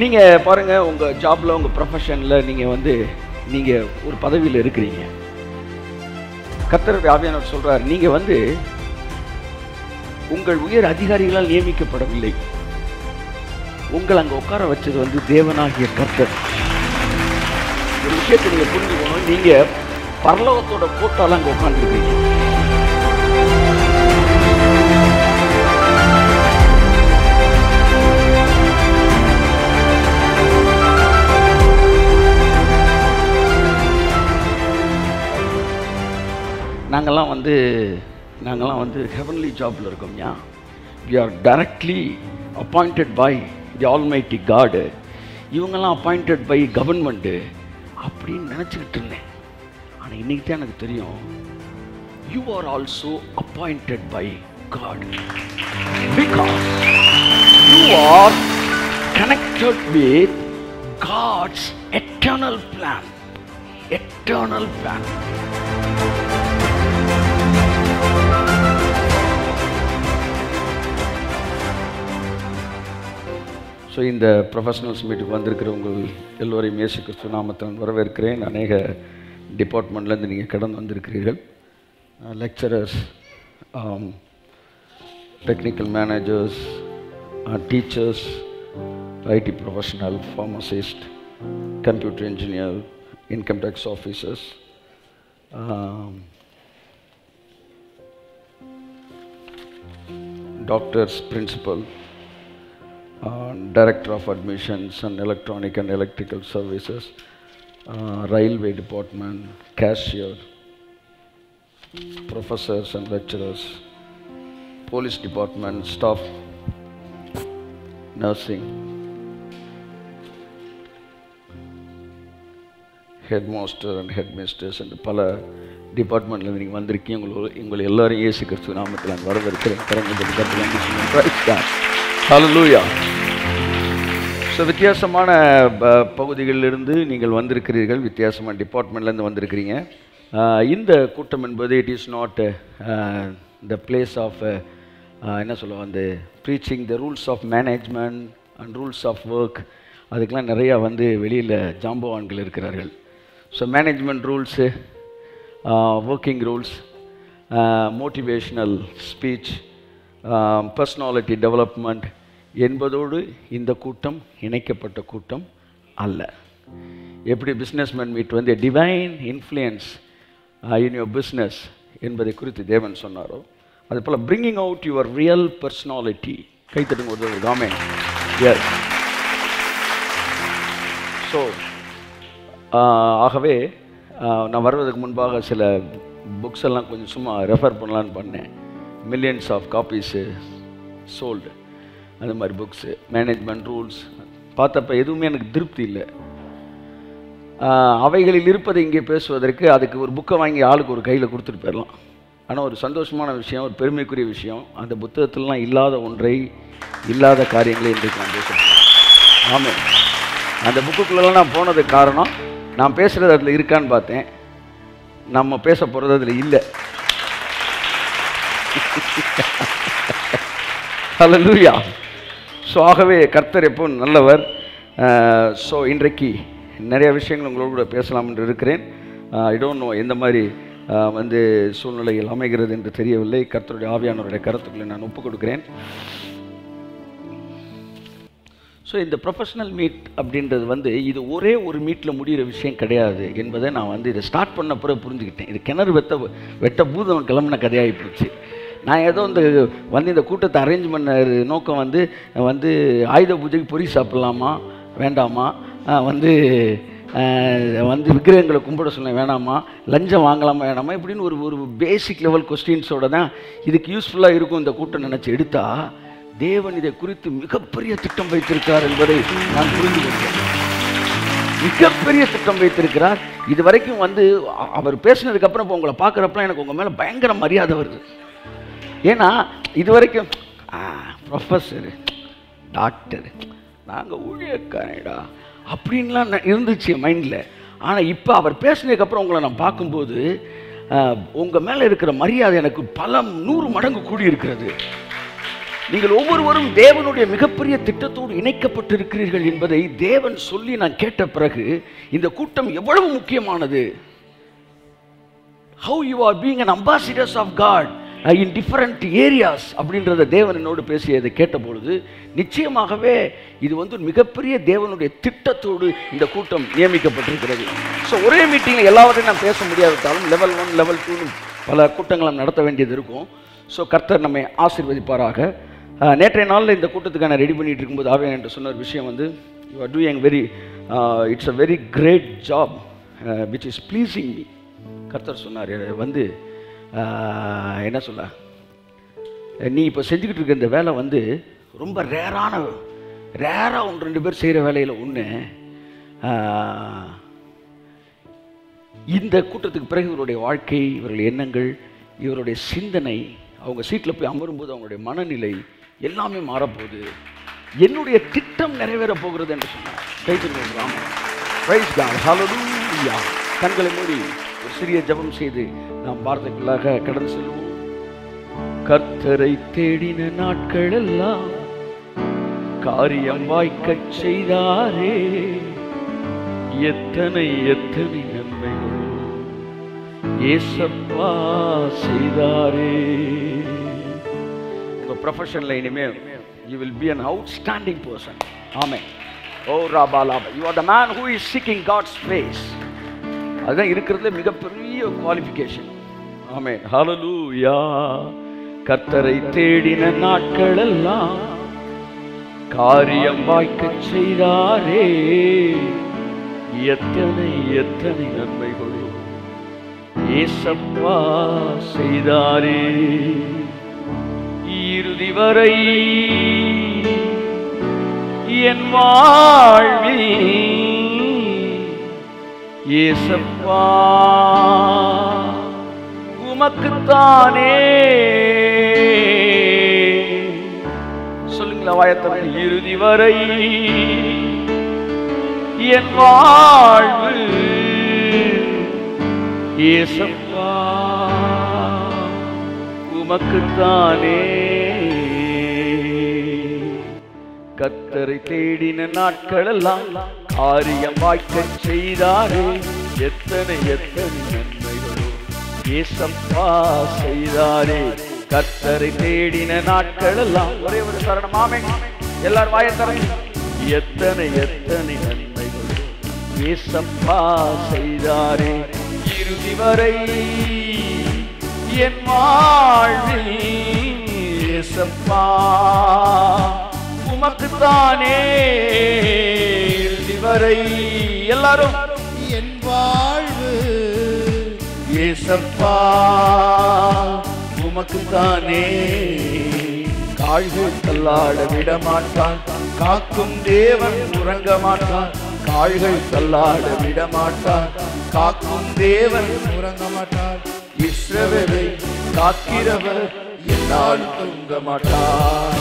நீங்கள் பாருங்கள், உங்கள் ஜாபில், உங்கள் ப்ரொஃபஷனில் நீங்கள் ஒரு பதவியில் இருக்கிறீங்க. கர்த்தருடைய ஆவியானவர் சொல்கிறார், நீங்கள் உங்கள் உயர் அதிகாரிகளால் நியமிக்கப்படவில்லை. உங்களை அங்கே உட்கார வச்சது தேவனாகிய கர்த்தர். ஒரு விஷயத்தை நீங்கள் புரிஞ்சுக்கணும், நீங்கள் பரலோகத்தோட போட்டால் அங்கே உட்காந்துருக்கீங்க. நாங்கள்லாம் ஹெவன்லி ஜாபில் இருக்கோம்யா. We are directly appointed by the Almighty God. இவங்கெல்லாம் அப்பாயிண்டட் பை கவர்மெண்ட்டு அப்படின்னு நினச்சிக்கிட்டு இருந்தேன். ஆனால் இன்றைக்கி தான் எனக்கு தெரியும், you are also appointed by God, because you are connected with God's eternal plan. Eternal plan. So இந்த ப்ரொஃபஷனல்ஸ் மீட்டுக்கு வந்திருக்கிற உங்கள் எல்லோரையும் இயேசு கிறிஸ்து நாமத்தில் வரவேற்கிறேன். அநேக டிபார்ட்மெண்ட்லேருந்து நீங்கள் கடந்து வந்திருக்கிறீர்கள். Lecturers, technical managers, teachers, IT professional, pharmacist, computer engineer, income tax officers, doctors, principal, Director of Admissions and Electronic and Electrical Services, Railway Department, Cashier, Professors and Lecturers, Police Department, Staff, Nursing, Headmaster and Headmisters and பல டிபார்ட்மெண்ட்டில் நீங்கள் வந்திருக்கீங்க. உங்களை எல்லாரும் இயேசு கிறிஸ்து நாமத்தில் நான் வரவேற்கிறேன். ஹல்லேலூயா. ஸோ வித்தியாசமான பகுதிகளிலிருந்து நீங்கள் வந்திருக்கிறீர்கள், வித்தியாசமான டிபார்ட்மெண்ட்லேருந்து வந்திருக்கிறீங்க. இந்த கூட்டம் என்பது it is not the place of என்ன சொல்லுவோம், breaching the rules of management and rules of work. அதுக்கெலாம் நிறையா வெளியில் ஜாம்பவான்கள் இருக்கிறார்கள். So management rules, working rules, motivational speech, personality development என்பதோடு இந்த கூட்டம் இணைக்கப்பட்ட கூட்டம் அல்ல. எப்படி businessman meet divine influence in your business என்பதை குறித்து தேவன் சொன்னாரோ, அது போல் bringing out your real personality. கைத்தட்டுங்க ஒரு காமே. எஸ். ஸோ ஆகவே நான் வருவதற்கு முன்பாக சில புக்ஸ் எல்லாம் கொஞ்சம் சும்மா ரெஃபர் பண்ணலான்னு பண்ணேன். மில்லியன்ஸ் ஆஃப் காப்பீஸு சோல்டு, அது மாதிரி புக்ஸு. மேனேஜ்மெண்ட் ரூல்ஸ் பார்த்தப்ப எதுவுமே எனக்கு திருப்தி இல்லை. அவைகளில் இருப்பதை இங்கே பேசுவதற்கு அதுக்கு ஒரு புக்கை வாங்கி ஆளுக்கு ஒரு கையில் கொடுத்துட்டு போயிடலாம். ஆனால் ஒரு சந்தோஷமான விஷயம், ஒரு பெருமைக்குரிய விஷயம், அந்த புத்தகத்திலலாம் இல்லாத ஒன்றை, இல்லாத காரியங்களை இன்றைக்கு நான் பேசுகிறேன். ஆமாம், அந்த புக்குக்குள்ளெல்லாம் நான் போனதுக்கு காரணம், நான் பேசுகிறது அதில் இருக்கான்னு பார்த்தேன். நம்ம பேச போகிறது அதில் இல்லை. ஹல்லேலூயா. ஸோ ஆகவே கர்த்தர் எப்பவும் நல்லவர். ஸோ இன்றைக்கு நிறைய விஷயங்கள் உங்களோட கூட பேசலாம் என்று இருக்கிறேன். ஐ டோன்ட் நோ எந்த மாதிரி சூழ்நிலைகள் அமைகிறது என்று தெரியவில்லை. கர்த்தருடைய ஆவியானவருடைய கருத்துக்களை நான் ஒப்புக் கொடுக்கிறேன். ஸோ இந்த ப்ரொஃபஷனல் மீட் அப்படின்றது இது ஒரே ஒரு மீட்டில் முடிகிற விஷயம் கிடையாது என்பதை நான் இதை ஸ்டார்ட் பண்ண பிறகு புரிஞ்சுக்கிட்டேன். இது கிணறு வெட்ட பூதம் கிளம்பின கதையாகி போச்சு. நான் ஏதோ இந்த கூட்டத்தை அரேஞ்ச் பண்ண நோக்கம் ஆயுத பூஜைக்கு பொரி சாப்பிட்லாமா வேண்டாமா, விக்கிரகங்களை கும்பிட சொல்ல வேணாமா, லஞ்சம் வாங்கலாமா வேணாமா, இப்படின்னு ஒரு பேசிக் லெவல் கொஸ்டின்ஸோடு தான் இதுக்கு யூஸ்ஃபுல்லாக இருக்கும் இந்த கூட்டம் நினச்சி எடுத்தா, தேவன் இதை குறித்து மிகப்பெரிய திட்டம் வைத்திருக்கிறார் என்பதை நான் புரிந்து கொண்டேன். மிகப்பெரிய திட்டம் வைத்திருக்கிறார். இது வரைக்கும் அவர் பேசினதுக்கப்புறம் இப்போ உங்களை பார்க்குறப்பலாம் எனக்கு உங்கள் மேலே பயங்கர மரியாதை வருது. ஏன்னா இது வரைக்கும் ப்ரொஃபஸரு, டாக்டரு, நாங்கள் ஊழியக்காரடா அப்படின்லாம் இருந்துச்சு மைண்டில். ஆனால் இப்போ அவர் பேசினதுக்கப்புறம் உங்களை நான் பார்க்கும்போது உங்கள் மேலே இருக்கிற மரியாதை எனக்கு பல 100 மடங்கு கூடி இருக்கிறது. நீங்கள் ஒவ்வொருவரும் தேவனுடைய மிகப்பெரிய திட்டத்தோடு இணைக்கப்பட்டிருக்கிறீர்கள் என்பதை தேவன் சொல்லி நான் கேட்ட பிறகு இந்த கூட்டம் எவ்வளவு முக்கியமானது. How you are being an ambassadors of God in different areas அப்படின்றத தேவன் என்னோடு பேசியதை கேட்ட பொழுது நிச்சயமாகவே இது மிகப்பெரிய தேவனுடைய திட்டத்தோடு இந்த கூட்டம் நியமிக்கப்பட்டிருக்கிறது. ஸோ ஒரே மீட்டிங்கில் எல்லாவற்றையும் நான் பேச முடியாவிட்டாலும் லெவல் 1 லெவல் 2 பல கூட்டங்களை நடத்த வேண்டியது இருக்கும். ஸோ கர்த்தர் நம்மை ஆசீர்வதிப்பாராக. நேற்றைய நாளில் இந்த கூட்டத்துக்கான ரெடி பண்ணிட்டு இருக்கும்போது ஆவியானவர் என்று சொன்ன ஒரு விஷயம் you are doing very it's a very great job which is pleasing me. கர்த்தர் சொன்னார் என்ன சொல்ல, நீ இப்போ செஞ்சுக்கிட்டு இருக்க இந்த வேலை ரொம்ப ரேராக 1-2 பேர் செய்கிற வேலையில் ஒன்று. இந்த கூட்டத்துக்கு பிறகு இவருடைய வாழ்க்கை, இவருடைய எண்ணங்கள், இவருடைய சிந்தனை, அவங்க சீட்டில் போய் அமரும்போது அவங்களுடைய மனநிலை எல்லாமே மாறப்போகுது. என்னுடைய திட்டம் நிறைவேற போகிறது என்று சொன்னார். கண்களை மூடி ஒரு சிறிய ஜெபம் செய்து நாம் வார்த்தைக்குள்ளாக கடந்து செல்வோம். கர்த்தரை தேடின நாட்கள் எல்லாம் காரியம் வாய்க்கச் செய்தாரே, எத்தனை எத்தனை நன்மைகள் ஏசப்பா செய்தாரே. உங்க ப்ரொஃபஷன்ல இனிமேல் you will be an outstanding person. Amen. Oh Rabalaba, you are the man who is seeking God's face. அதுதான் இருக்கிறதுல மிகப்பெரிய குவாலிஃபிகேஷன். ஆமென். ஹல்லேலூயா. கர்த்தரை தேடின நாட்கள் எல்லாம் காரியம் வாய்க்கச் செய்தாரே, எத்தனை எத்தனை நன்மைகள் ஏசப்பா செய்தாரே. இறுதி வரை என் வாழ்வில் ஏசப்பா உமக்குத்தானே. சொல்லுங்களா வாயத்தனை. இறுதி வரை என் வாழ்வு ஏசப்பா உமக்குத்தானே. கர்த்தரை தேடின நாட்களெல்லாம் காரியம் வாய்க்கச் செய்தாரே, எத்தனை எத்தனை நன்மைகளோ ஏசப்பா செய்தாரே. கர்த்தரை தேடின நாட்களெல்லாம் ஒரே ஒரு சரணம். ஆமென். எல்லாரும் வாயத்தரை. எத்தனை எத்தனை நன்மைகளோ ஏசப்பா செய்தாரே. இறுதி வரை என் வாழ்வில் ஏசப்பா உமக்குத்தானே. இறுதி வரை எல்லாரும் என் வாழ்வு ஏசப்பா உமக்குத்தானே. கால்கள் தள்ளாட விட மாட்டான், காக்கும் தேவன் உறங்க மாட்டான். கால்கள் தள்ளாட விட மாட்டான், காக்கும் தேவன் உறங்க மாட்டான். இஸ்ரவேலை காக்கிறவர் என்னாலும் தூங்க மாட்டார்.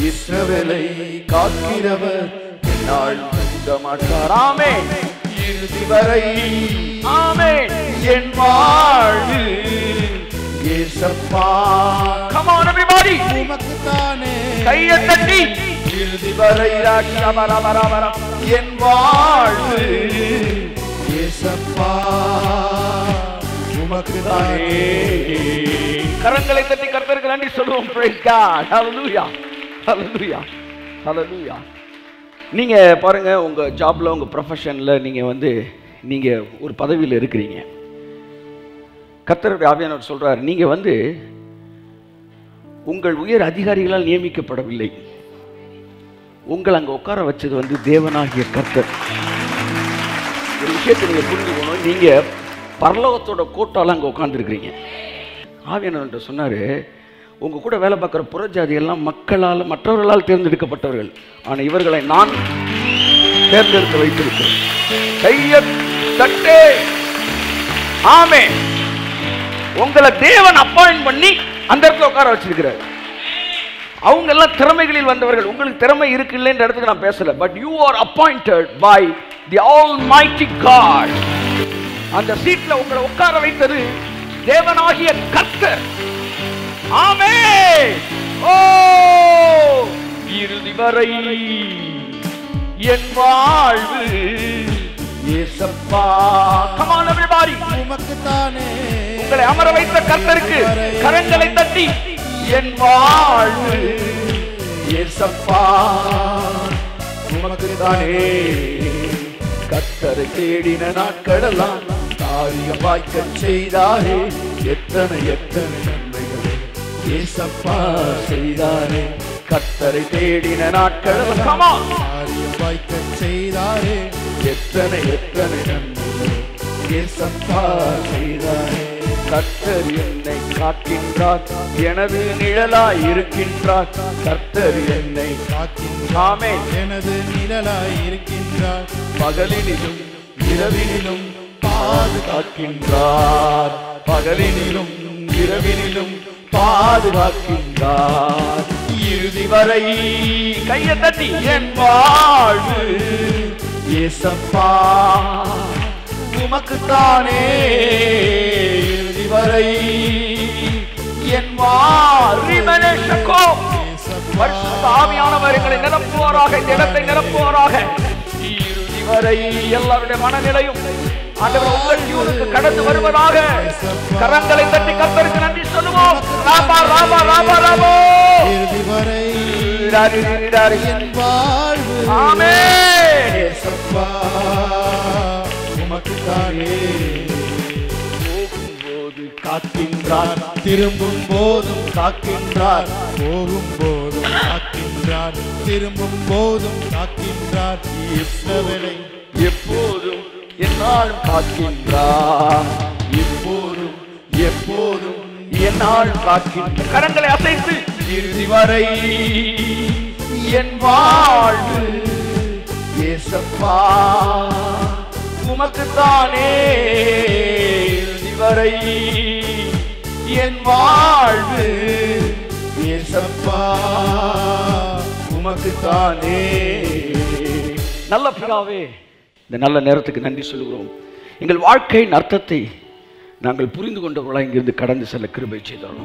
இஸ்ரவேலை காக்கிறவர் என்னாலும் தூங்க மாட்டார். ஆமென். இறுதி வரை ஆமென் என் வாழ்வு ஏசப்பா. Come on everybody. உமக்குத்தானே. கையை தட்டி. இறுதி வரை ராஷபரபரபர என் வாழ்வு ஏசப்பா உமக்குத்தானே. கரங்களை தட்டி கர்த்தருக்கு நன்றி சொல்லுவோம். Praise God. Hallelujah. Hallelujah. Hallelujah. நீங்க பாருங்க, உங்க ஜாப்ல உங்க ப்ரொஃபஷன்ல நீங்க ஒரு பதவியில் இருக்கிறீங்க. கர்த்தருடைய ஆவியானவர் சொல்றார், நீங்க உங்கள் உயர் அதிகாரிகளால் நியமிக்கப்படவில்லை. உங்கள் அங்க உட்கார வச்சது தேவனாகிய கர்த்தர். ஒரு விஷயத்தை நீங்க புரிஞ்சுக்கணும். நீங்க பரலோகத்தோட கோட்டால அங்க உட்கார்ந்துருக்கிறீங்க. ஆவியானவர் சொன்னாரு, உங்க கூட வேலை பார்க்குற புறஜாதி எல்லாம் மக்களால் மற்றவர்களால் தேர்ந்தெடுக்கப்பட்டவர்கள், ஆனால் இவர்களை நான் தேர்ந்தெடுத்து வைத்திருக்கிறேன். கையை தட்டே. ஆமென். உங்களை தேவன் அப்பாயிண்ட் பண்ணி அந்த இடத்துல உட்கார வச்சிருக்கிறார். அவங்க எல்லாம் திறமைகளில் வந்தவர்கள். உங்களுக்கு திறமை இருக்கு இல்லைன்ற இடத்துக்கு நான் பேசல. But you are appointed by the almighty God. அந்த சீட்ல உங்களை உட்கார வைத்தது தேவனாகிய கர்த்தர். ஆமென். ஓ இறுதி வரை என் வாழ்வு இயேசப்பா. Come on everybody. உமக்குத்தானே உங்களை அமர வைத்த கர்த்தருக்கு கரங்களை தட்டி என் வாழ்வு இயேசப்பா உமக்குத்தானே. கர்த்தரை தேடின நாட்களெல்லாம் காரியம் வாய்க்கச் செய்தாரே. எத்தனை எத்தனை நன்மைகளை இயேசப்பா செய்தாரே. கர்த்தரை தேடின நாட்களெல்லாம் காரியம் வாய்க்கச் செய்தாரே. எத்தனை எத்தனை நன்மைகளை இயேசப்பா செய்தாரே. கர்த்தர் என்னை காக்கின்றார், எனது நிழலாய் இருக்கின்றார். கர்த்தர் என்னை காக்கின்றார், எனது நிழலாய் இருக்கின்றார். பகலினிலும் இரவினிலும் பாதுகாக்கின்றார். பகலினிலும் இரவினிலும் பாதுகாக்கின்றார். இறுதி வரை கையை தட்டி என் வாழ்வு இயேசப்பா உமக்குத்தானே. இறுதி வரை என் வாழ்வு. ஆவியானவர் எங்களை நிரப்புவாராக, இந்த இடத்தை நிரப்புவாராக. இறுதி வரை எல்லாருடைய மனநிலையும் ஆண்டவர் உங்கள் ஜீவனுக்கு கடந்து வருவதாக. கரங்களை தட்டி கர்த்தருக்கு நன்றி சொல்லுவோம். ராபா ராபா ராபா ராபா. இறுதி வரை என் வாழ்வு. ஆமென். இயேசப்பா உமக்குத்தானே. போகும்போது காக்கின்றார், திரும்பும் போதும் காக்கின்றார். போகும் போதும் காக்கின்றார், திரும்பும் போதும் காக்கின்றார். இஸ்ரவேலை எப்போதும் என்னாலும் காக்கின்றார். எப்போதும் எப்போதும் என்னால் காக்கின்றார். கரங்களை அசைத்து இறுதி வரை என் வாழ்வு இயேசப்பா உமக்குத்தானே. இறுதி வரை என் வாழ்வு இயேசப்பா உமக்குத்தானே. நல்ல பிதாவே, இந்த நல்ல நேரத்துக்கு நன்றி சொல்கிறோம். எங்கள் வாழ்க்கையின் அர்த்தத்தை நாங்கள் புரிந்து கொண்டவர்களாக இங்கிருந்து கடந்து செல்ல கிருபை செய்தோம்.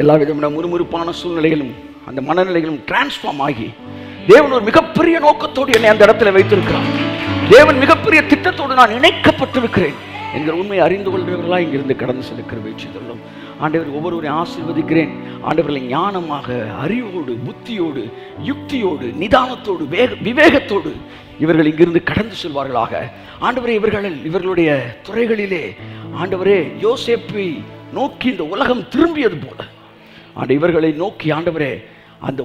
எல்லா விதமான முறுமுறுப்பான சூழ்நிலைகளும் அந்த மனநிலைகளும் டிரான்ஸ்ஃபார்ம் ஆகி தேவன் ஒரு மிகப்பெரிய நோக்கத்தோடு என்னை அந்த இடத்துல வைத்திருக்கிறார். தேவன் மிகப்பெரிய திட்டத்தோடு நான் இணைக்கப்பட்டிருக்கிறேன் என்கிற உண்மையை அறிந்து கொள்கிறவர்களாக இங்கிருந்து கடந்து செல்ல கிருபை செய்தோம். ஆண்டவர் ஒவ்வொருவரையும் ஆசீர்வதிக்கிறேன். ஆண்டவர்களை ஞானமாக, அறிவோடு, புத்தியோடு, யுக்தியோடு, நிதானத்தோடு, விவேகத்தோடு இவர்கள் இங்கிருந்து கடந்து செல்வார்களாக. ஆண்டவரே, இவர்களுடைய துறைகளிலே ஆண்டவரே யோசேப்பை நோக்கி இந்த உலகம் திரும்பியது போல இவர்களை நோக்கி ஆண்டவரே இந்த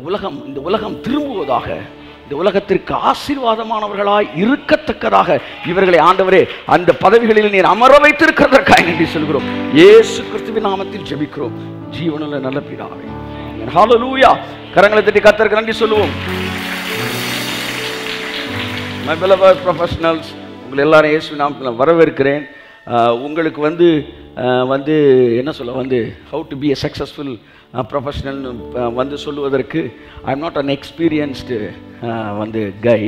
உலகம் திரும்புவதாக, இந்த உலகத்திற்கு ஆசீர்வாதமானவர்களாய் இருக்கத்தக்கதாக இவர்களை ஆண்டவரே அந்த பதவிகளில் நீர் அமர வைத்திருக்கிறதற்காக நன்றி சொல்கிறோம். இயேசு கிறிஸ்துவின் நாமத்தில் ஜெபிக்கிறோம் ஜீவனுள்ள நல்ல பிதாவே. ஹல்லேலூயா. கரங்களை தட்டி கர்த்தருக்கு நன்றி சொல்லுவோம். My beloved professionals, உங்களை எல்லாரும் இயேசு நாமத்தில் வரவேற்கிறேன். உங்களுக்கு வந்து என்ன சொல்ல how to be a successful professional சொல்லுவதற்கு I am not an experienced guy.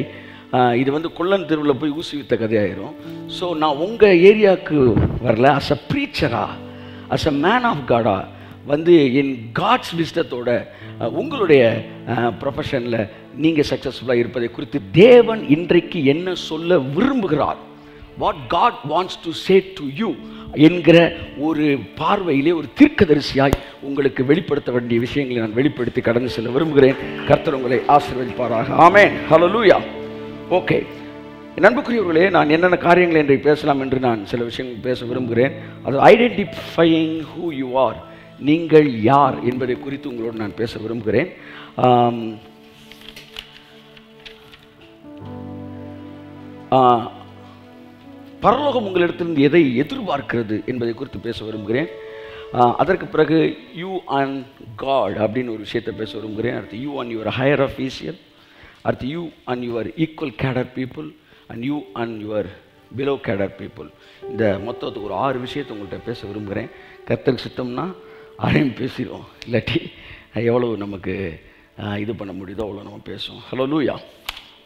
இது கொல்லன் தெருவில் போய் ஊசி வித்த கதையாயிரும். ஸோ நான் உங்கள் ஏரியாவுக்கு வரல. அஸ் அ ப்ரீச்சரா, அஸ் அ மேன் ஆஃப் காடா என் காட்ஸ் விஸ்டத்தோட உங்களுடைய ப்ரொஃபஷனில் நீங்கள் சக்ஸஸ்ஃபுல்லாக இருப்பதை குறித்து தேவன் இன்றைக்கு என்ன சொல்ல விரும்புகிறார், what God wants to say to you என்கிற ஒரு பார்வையிலே ஒரு தீர்க்கதரிசியாய் உங்களுக்கு வெளிப்படுத்த வேண்டிய விஷயங்களை நான் வெளிப்படுத்தி கடந்து செல்ல விரும்புகிறேன். கர்த்தர் உங்களை ஆசீர்வதிப்பாராக. ஆமென். ஹல்லேலூயா. ஓகே, நண்புக்குரியவர்களே, நான் என்னென்ன காரியங்கள் இன்றைக்கு பேசலாம் என்று நான் சில விஷயங்கள் பேச விரும்புகிறேன். அது ஐடென்டிஃபையிங் ஹூ யூ ஆர், நீங்கள் யார் என்பதை குறித்து உங்களோடு நான் பேச விரும்புகிறேன். பரலோகம் உங்களிடத்திலிருந்து எதை எதிர்பார்க்கிறது என்பதை குறித்து பேச விரும்புகிறேன். அதற்கு பிறகு யூ அண்ட் காட் அப்படின்னு ஒரு விஷயத்தை பேச விரும்புகிறேன். அடுத்து you and your higher official, அடுத்து you and your equal cadre people, and you and your below cadre people. இந்த மொத்தத்துக்கு ஒரு 6 விஷயத்தை உங்கள்கிட்ட பேச விரும்புகிறேன். கர்த்தருக்கு சித்தம்னா 6 பேசிடுவோம், இல்லாட்டி எவ்வளவு நமக்கு இது பண்ண முடியுதோ அவ்வளோ நம்ம பேசுவோம். ஹல்லேலூயா.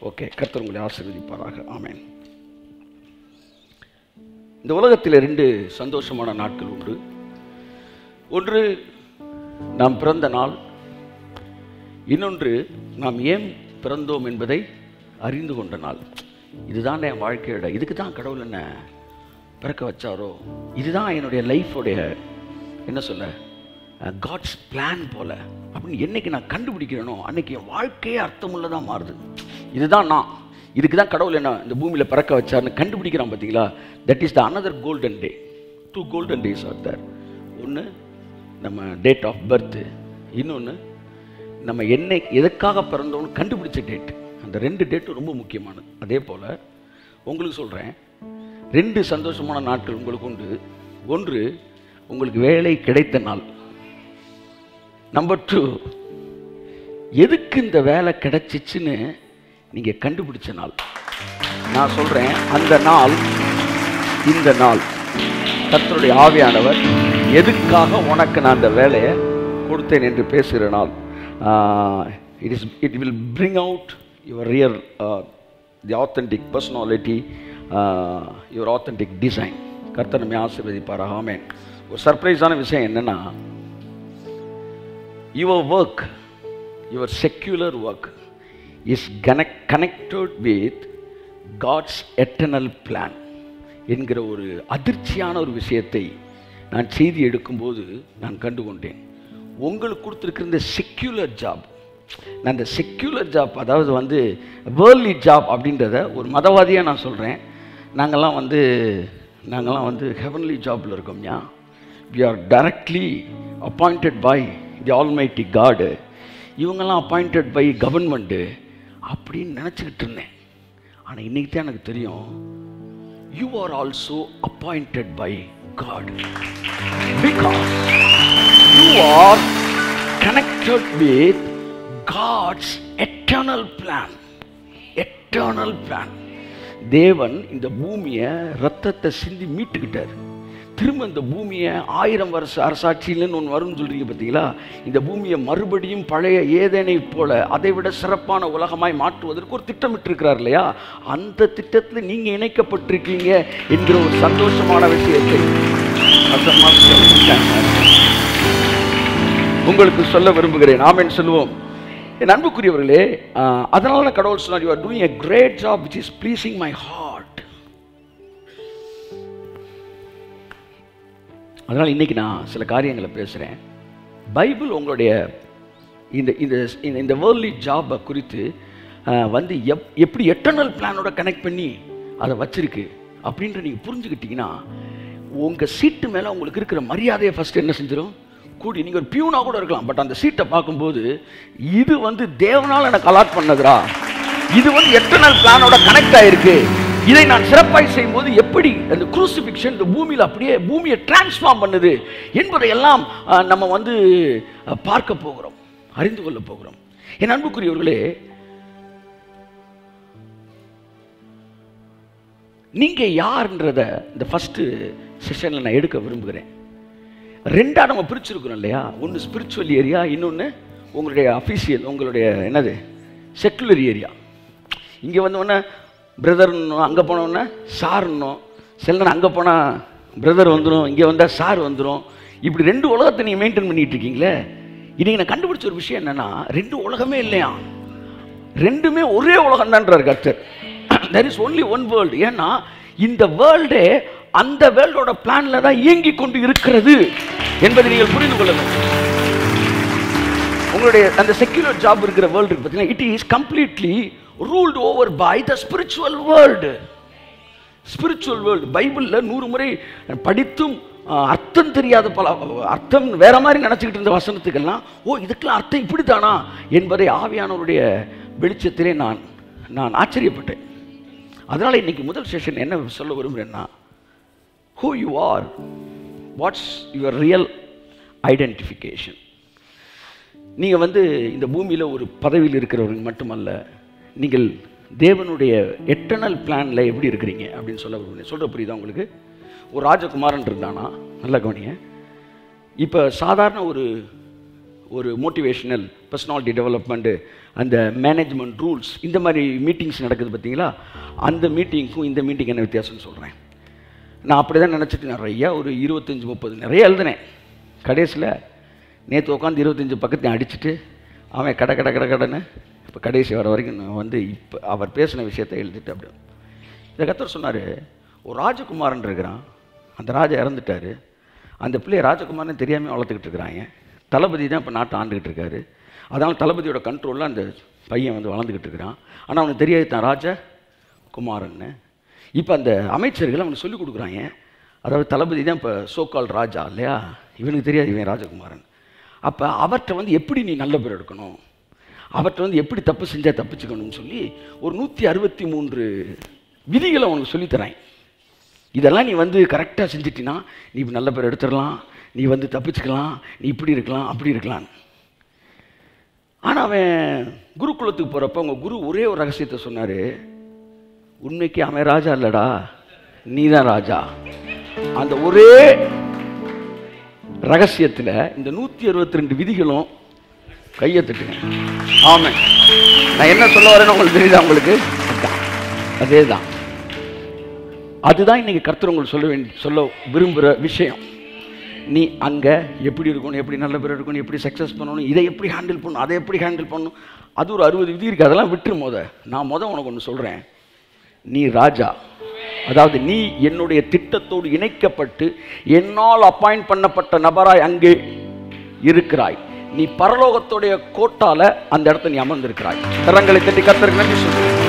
ஓகே, கர்த்தர் உங்களை ஆசீர்வதிப்பாராக. ஆமென். இந்த உலகத்தில் 2 சந்தோஷமான நாட்கள் உண்டு. ஒன்று நாம் பிறந்த நாள், இன்னொன்று, நாம் ஏன் பிறந்தோம் என்பதை அறிந்து கொண்ட நாள். இதுதான் என் வாழ்க்கையோட, இதுக்கு தான் கடவுள் என்ன பிறக்க வச்சாரோ, இதுதான் என்னுடைய லைஃபோடைய என்ன சொல்ல காட்ஸ் பிளான் போல அப்படின்னு என்னைக்கு நான் கண்டுபிடிக்கிறேனோ அன்னைக்கு என் வாழ்க்கையே அர்த்தமுள்ளதாக மாறுது. இதுதான் நான், இதுக்கு தான் கடவுள் என்ன இந்த பூமியில் பிறக்க வச்சார்னு கண்டுபிடிக்கிறான் பார்த்தீங்களா. That is the another golden day. 2 golden days are there. ஒன்று நம்ம டேட் ஆஃப் பர்த்து, இன்னொன்று நம்ம என்ன எதுக்காக பிறந்தோன்னு கண்டுபிடிச்ச டேட். அந்த 2 டேட்டும் ரொம்ப முக்கியமானது. அதே போல் உங்களுக்கு சொல்கிறேன், 2 சந்தோஷமான நாட்கள் உங்களுக்கு உண்டு. ஒன்று உங்களுக்கு வேலை கிடைத்த நாள். நம்பர் 2 எதுக்கு இந்த வேலை கிடைச்சிச்சுன்னு நீங்கள் கண்டுபிடிச்ச நாள். நான் சொல்கிறேன், அந்த நாள் இந்த நாள் கர்த்தருடைய ஆவியானவர் எதுக்காக உனக்கு நான் அந்த வேலையை கொடுத்தேன் என்று பேசுகிற நாள். It will bring out your real the authentic personality, your authentic design. கர்த்தர் நம்மை ஆசீர்வதிப்பார். ஆமென். ஒரு சர்ப்ரைஸான விஷயம் என்னன்னா, your work, your secular work is connected with God's eternal plan என்கிற ஒரு அதிர்ச்சியான ஒரு விஷயத்தை நான் செய்தி எடுக்கும்போது நான் கண்டுகொண்டேன். உங்களுக்கு கொடுத்துருக்கிற இந்த செக்யூலர் ஜாப், நான் இந்த செக்யூலர் ஜாப், அதாவது வேர்ல்ட்லி ஜாப் அப்படின்றத ஒரு மதவாதியாக நான் சொல்கிறேன். நாங்கள்லாம் வந்து ஹெவன்லி ஜாப்பில் இருக்கோம்யா. we are directly appointed by the almighty God. இவங்கெல்லாம் appointed by government அப்படின்னு நினச்சிக்கிட்டு இருந்தேன். ஆனால் இன்றைக்கி தான் எனக்கு தெரியும், you are also appointed by God because you are connected with God's eternal plan. Eternal plan. தேவன் இந்த பூமியை ரத்தத்தை சிந்தி மீட்டுக்கிட்டார். திரும்ப இந்த பூமியை 1000 வருஷ அரசாட்சியிலன்னு ஒன்று வரும்னு சொல்கிறீங்க பார்த்தீங்களா. இந்த பூமியை மறுபடியும் பழைய ஏதேனை போல அதை விட சிறப்பான உலகமாய் மாற்றுவதற்கு ஒரு திட்டமிட்டிருக்கிறார் இல்லையா. அந்த திட்டத்தில் நீங்கள் இணைக்கப்பட்டிருக்கீங்க என்கிற ஒரு சந்தோஷமான விஷயத்தை உங்களுக்கு சொல்ல விரும்புகிறேன். ஆமென் சொல்லுவோம். என் அன்புக்குரியவர்களே, அதனால கடவுள் சொன்னார், you are doing a great job which is pleasing my heart. அதனால் இன்றைக்கி நான் சில காரியங்களை பேசுகிறேன். பைபிள் உங்களுடைய இந்த வேர்ல்ட்லி ஜாபை குறித்து எப்படி எட்டர்னல் பிளானோட கனெக்ட் பண்ணி அதை வச்சிருக்கு அப்படின்ற நீங்கள் புரிஞ்சுக்கிட்டீங்கன்னா உங்கள் சீட்டு மேலே உங்களுக்கு இருக்கிற மரியாதையை ஃபஸ்ட்டு என்ன செஞ்சிடும் கூடி. நீங்கள் ஒரு பியூனாக கூட இருக்கலாம், பட் அந்த சீட்டை பார்க்கும்போது இது தேவனால் எனக்கு அலாட் பண்ணதுரா, இது எட்டர்னல் பிளானோட கனெக்ட் ஆகிருக்கு, இதை நான் சிறப்பாய் செய்யும்போது எப்படி அந்த குரூசிஃபிக்ஷன் இந்த பூமியில் அப்படியே பூமியை டிரான்ஸ்ஃபார்ம் பண்ணுது என்பதையெல்லாம் நம்ம பார்க்க போகிறோம், அறிந்து கொள்ள போகிறோம். என் அன்புக்குரியவர்களே, நீங்கள் யார்ன்றத இந்த ஃபஸ்ட்டு செஷனில் நான் எடுக்க விரும்புகிறேன். 2 நம்ம பிரிச்சிருக்கிறோம் இல்லையா. ஒன்று ஸ்பிரிச்சுவல் ஏரியா, இன்னொன்று உங்களுடைய அஃபீஷியல், உங்களுடைய என்னது செக்குலர் ஏரியா. இங்கே வந்தோடனே பிரதர்னும், அங்கே போனோடனே சார்னும், சில நேரம் அங்கே போனால் பிரதர் வந்துடும், இங்கே வந்தால் சார் வந்துடும். இப்படி 2 உலகத்தை நீங்கள் மெயின்டைன் பண்ணிகிட்டு இருக்கீங்களே. இன்றைக்கி நான் கண்டுபிடிச்ச ஒரு விஷயம் என்னென்னா, 2 உலகமே இல்லையா, 2மே ஒரே உலகம் தான்றார் கர்த்தர். there is only one world. ஏன்னா இந்த வேர்ல்டே அந்த வேர்ல்டோட பிளான்ல தான் இயங்கி கொண்டு இருக்கிறது என்பதை நீங்கள் புரிந்து கொள்ள வேண்டும். உங்களுடைய அந்த செக்யூலர் ஜாப் இருக்கிற வேர்ல்டு இருக்கு பார்த்தீங்கன்னா, it is completely ruled over by the spiritual world. Spiritual world பைபிளில் 100 முறை படித்தும் அர்த்தம் தெரியாத பல அர்த்தம் வேற மாதிரி நினச்சிக்கிட்டு இருந்த வசனத்துக்கெல்லாம் இதுக்கெல்லாம் அர்த்தம் இப்படி தானா என்பதை ஆவியானவருடைய வெளிச்சத்திலே நான் ஆச்சரியப்பட்டேன். அதனால் இன்னைக்கு முதல் செஷன் என்ன சொல்ல விரும்புகிறேன்னா, who you are, what's your real identification. நீங்கள் இந்த பூமியில் ஒரு பதவியில் இருக்கிறவங்க மட்டுமல்ல, நீங்கள் தேவனுடைய எட்டர்னல் பிளானில் எப்படி இருக்கிறீங்க அப்படின்னு சொல்ல விரும்புகிறேன். சொல்கிற புரியுதா உங்களுக்கு? ஒரு ராஜகுமாரன் இருந்தானா, நல்ல கவனிங்க. இப்போ சாதாரண ஒரு மோட்டிவேஷனல் பர்சனாலிட்டி டெவலப்மெண்ட்டு, அந்த மேனேஜ்மெண்ட் ரூல்ஸ், இந்த மாதிரி மீட்டிங்ஸ் நடக்குது பார்த்தீங்களா. அந்த மீட்டிங்க்கும் இந்த மீட்டிங் என்ன வித்தியாசம்னு சொல்கிறேன். நான் அப்படி தான் நினச்சிட்டு நிறையா ஒரு 25-30 நிறைய எழுதினேன். கடைசியில் நேற்று உட்காந்து 25 பக்கத்தையும் அடிச்சுட்டு அவன் கடன்னு இப்போ கடைசி வர வரைக்கும் நான் வந்து இப்போ அவர் பேசின விஷயத்தை எழுதிட்டு அப்படி இதை கர்த்தர் சொன்னார். ஒரு ராஜகுமாரன் இருக்கிறான், அந்த ராஜா இறந்துட்டார். அந்த பிள்ளையை ராஜகுமாரன் தெரியாமல் வளர்த்துக்கிட்டு இருக்கிறாங்க. தளபதி தான் இப்போ நாட்டை ஆண்டுக்கிட்டு இருக்காரு. அதனால் தளபதியோட கண்ட்ரோலில் அந்த பையன் வந்து வளர்ந்துக்கிட்டு இருக்கிறான். ஆனால் அவனுக்கு தெரியாது தான் ராஜகுமாரன்னு. இப்போ அந்த அமைச்சர்கள் அவனுக்கு சொல்லிக் கொடுக்குறாங்க. அதாவது தளபதி தான் இப்போ சோக்கால் ராஜா இல்லையா, இவனுக்கு தெரியாது இவன் ராஜகுமாரன். அப்போ அவர்கிட்ட வந்து எப்படி நீ நல்ல பேர் எடுக்கணும், அவர்கிட்ட வந்து எப்படி தப்பு செஞ்சால் தப்பிச்சுக்கணும்னு சொல்லி ஒரு 163 விதிகளை அவனுக்கு சொல்லித்தரான். இதெல்லாம் நீ வந்து கரெக்டாக செஞ்சிட்டினா நீ நல்ல பேர் எடுத்துடலாம், நீ வந்து தப்பிச்சுக்கலாம், நீ இப்படி இருக்கலாம் அப்படி இருக்கலாம். ஆனால் அவன் குருகுலத்துக்கு போகிறப்ப அவங்க குரு ஒரே ஒரு ரகசியத்தை சொன்னார். உண்மைக்கு அவன் ராஜா இல்லைடா, நீ தான் ராஜா. அந்த ஒரே ரகசியத்தில் இந்த 162 விதிகளும் கையை தட்டுங்க. ஆமாம், நான் என்ன சொல்ல வரேன்னு உங்களுக்கு தெரியுதா? உங்களுக்கு அதே தான். அதுதான் இன்னைக்கு கர்த்தர் உங்களுக்கு சொல்ல விரும்புகிற விஷயம். நீ அங்கே எப்படி இருக்கணும், எப்படி நல்ல பேர் இருக்கணும், எப்படி சக்ஸஸ் பண்ணணும், இதை எப்படி ஹேண்டில் பண்ணணும், அதை எப்படி ஹேண்டில் பண்ணணும், அது ஒரு 60 விதி இருக்குது. அதெல்லாம் விட்டுரு. நான் உனக்கு ஒன்று சொல்கிறேன். நீ ராஜா, அதாவது நீ என்னுடைய திட்டத்தோடு இணைக்கப்பட்டு என்னால் அப்பாயிண்ட் பண்ணப்பட்ட நபராய் அங்கே இருக்கிறாய். நீ பரலோகத்துடைய கோட்டால அந்த இடத்துல நீ அமர்ந்திருக்கிறாய். கரங்களை தட்டி கர்த்தருக்கு நன்றி சொல்லு.